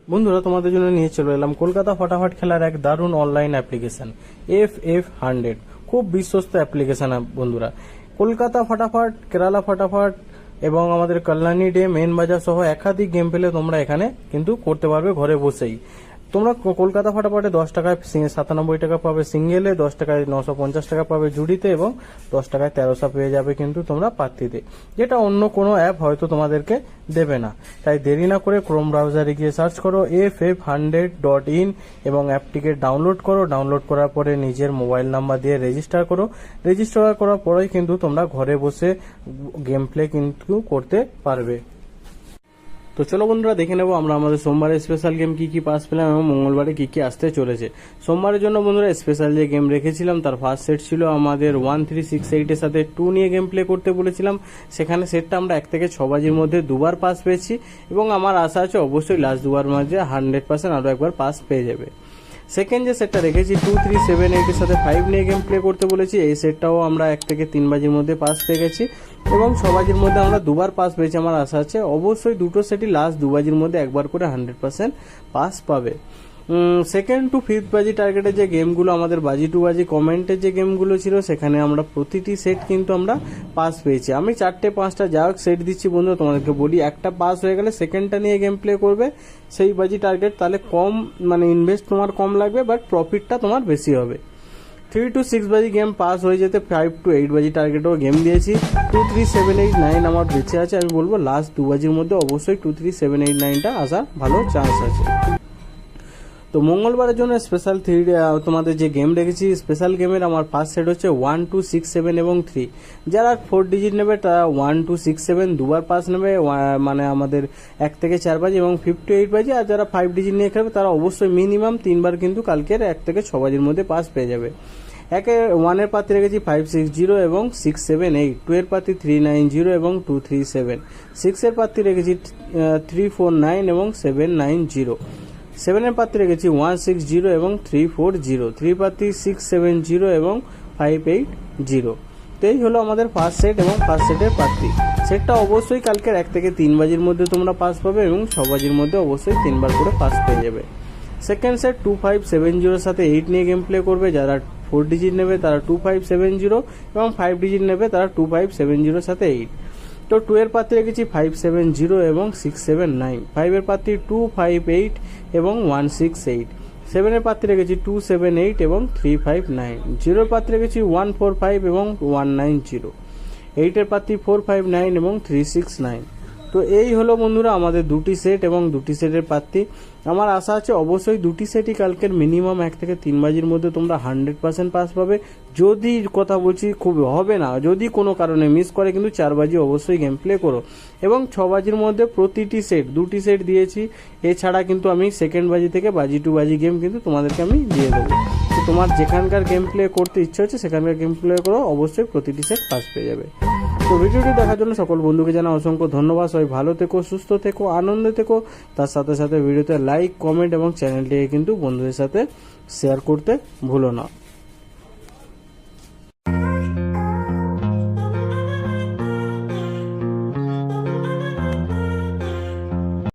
বন্ধুরা, তোমাদের জন্য নিয়ে চলে এলাম কলকাতা ফটাফট খেলার এক দারুণ অনলাইন অ্যাপ্লিকেশন FF100। খুব বিশ্বস্ত অ্যাপ্লিকেশন বন্ধুরা। কলকাতা ফটাফট, কেরালা ফটাফট এবং আমাদের কল্যাণী ডে, মেন বাজার সহ একাধিক গেম পেলে তোমরা এখানে কিন্তু করতে পারবে ঘরে বসেই। তোমরা কলকাতা ফটাফটে 10 টাকায় 97 টাকা পাবে সিঙ্গেলে, 10 টাকায় 950 টাকা পাবে জুডিতে এবং 10 টাকায় 1300 পেয়ে যাবে কিন্তু তোমরা পাত্তিতে, যেটা অন্য কোনো অ্যাপ হয়তো তোমাদেরকে দেবে না। তাই দেরি না করে ক্রোম ব্রাউজারে গিয়ে সার্চ করো ff100.in এবং অ্যাপটিকে ডাউনলোড করো। ডাউনলোড করার পরে নিজের মোবাইল নাম্বার দিয়ে রেজিস্টার করো। রেজিস্টার করার পরেই কিন্তু তোমরা ঘরে বসে গেম প্লে কিন্তু করতে পারবে। তো চলো বন্ধুরা, দেখে নেবো আমরা আমাদের সোমবারের স্পেশাল গেম কি কি পাস পেলাম এবং মঙ্গলবারে কি কি আসতে চলেছে। সোমবারের জন্য বন্ধুরা স্পেশাল যে গেম রেখেছিলাম তার ফার্স্ট সেট ছিল আমাদের 1368 এর সাথে 2 নিয়ে গেম প্লে করতে বলেছিলাম। সেখানে সেটটা আমরা 1 থেকে 6 বাজির মধ্যে দুবার পাস পেয়েছি এবং আমার আশা আছে অবশ্যই লাস্ট দুবার মাঝে 100% আরো একবার পাস পেয়ে যাবে। সেকেন্ড যে সেটটা রেখেছি 2378 এর সাথে 5 নিয়ে গেম প্লে করতে বলেছি, এই সেটটাও আমরা 1 থেকে 3 বাজির মধ্যে পাস পেয়ে গেছি এবং 6 বাজির মধ্যে আমরা দুবার পাস পেয়েছি। আমার আশা আছে অবশ্যই দুটো সেটই লাস্ট 2 বাজির মধ্যে একবার করে 100% পাস পাবে। সেকেন্ড টু ফিফথ বাজি টার্গেটের যে গেমগুলো আমাদের বাজি টু বাজি কমেন্টের যে গেমগুলো ছিল সেখানে আমরা প্রতিটি সেট কিন্তু আমরা পাস পেয়েছি। আমি 4-5টা যা হোক সেট দিচ্ছি বন্ধু, তোমাদেরকে বলি একটা পাস হয়ে গেলে সেকেন্ডটা নিয়ে গেম প্লে করবে সেই বাজি টার্গেট, তাহলে কম মানে ইনভেস্ট তোমার কম লাগবে বাট প্রফিটটা তোমার বেশি হবে। 3 to 6 বাজি গেম পাস হয়ে যেতে 5 to 8 বাজি টার্গেটও গেম দিয়েছি। 2, 3, 7, 8, 9 আমার বেঁচে আছে। আমি বলবো লাস্ট 2 বাজির মধ্যে অবশ্যই 2, 3, 7, 8, 9টা আসার ভালো চান্স আছে। তো মঙ্গলবারের জন্য স্পেশাল তোমাদের যে গেম রেখেছি স্পেশাল গেমের আমার ফার্স্ট সেট হচ্ছে 1, 2, 6, 7 এবং 3। যারা 4 ডিজিট নেবে তারা 1, 2, 6, 7 দুবার পাস নেবে, মানে আমাদের 1 থেকে 4 বাজি এবং 5 to 8 বাজি। আর যারা 5 ডিজিট নিয়ে খেলবে তারা অবশ্যই মিনিমাম 3বার কিন্তু কালকের 1 থেকে 6 বাজির মধ্যে পাস পেয়ে যাবে। 1-এর পাতি রেখেছি 560 এবং 678, 2-এর পাতি 390 এবং 237, 6-এর পাতি রেখেছি 349 এবং 790, 7-এর পাত্রে রেখেছি 160 এবং 340, 3 পাতি 670 এবং 580। তো এই হলো আমাদের ফার্স্ট সেট এবং ফার্স্ট সেটের পাত্রি। সেটটা অবশ্যই কালকের 1 থেকে 3 বাজির মধ্যে তোমরা পাস পাবে এবং 6 বাজির মধ্যে অবশ্যই 3বার করে পাস পেয়ে যাবে। সেকেন্ড সেট 2570 সাথে 8 নিয়ে গেম প্লে করবে। যারা 4 ডিজিট নেবে তারা 2570 এবং 5 ডিজিট নেবে তারা 2570 সাথে 8। তো 2-এর পাত্রে রেখেছি 570 এবং 679, 5-এর পাত্রে 258 এবং 168, 7-এর পাত্রে রেখেছি 278 এবং 359, 0-এর পাত্রে রেখেছি 145 এবং 190, 8-এর পাত্রে 459 এবং 369। তো এই হলো বন্ধুরা আমাদের দুটি সেট এবং দুটি সেটের প্রার্থী। আমার আশা আছে অবশ্যই দুটি সেটই কালকের মিনিমাম 1 থেকে 3 বাজির মধ্যে তোমরা 100% পাস পাবে। যদি কথা বলছি খুব হবে না, যদি কোনো কারণে মিস করে কিন্তু 4 বাজি অবশ্যই গেম প্লে করো এবং 6 বাজির মধ্যে প্রতিটি সেট দুটি সেট দিয়েছি। এছাড়া কিন্তু আমি সেকেন্ড বাজি থেকে বাজি টু বাজি গেম কিন্তু তোমাদেরকে আমি দিয়ে দেবো। তো তোমার যেখানকার গেম প্লে করতে ইচ্ছে হচ্ছে সেখানকার গেম প্লে করো, অবশ্যই প্রতিটি সেট পাস পেয়ে যাবে। তো ভিডিওটি দেখার জন্য সকল বন্ধুকে জানা অসংখ্য ধন্যবাদ। সবাই ভালো থেকো, সুস্থ থেকো, আনন্দে থেকো। তার সাথে সাথে ভিডিওতে লাইক, কমেন্ট এবং চ্যানেলটিকে কিন্তু বন্ধুদের সাথে শেয়ার করতে ভুলো না।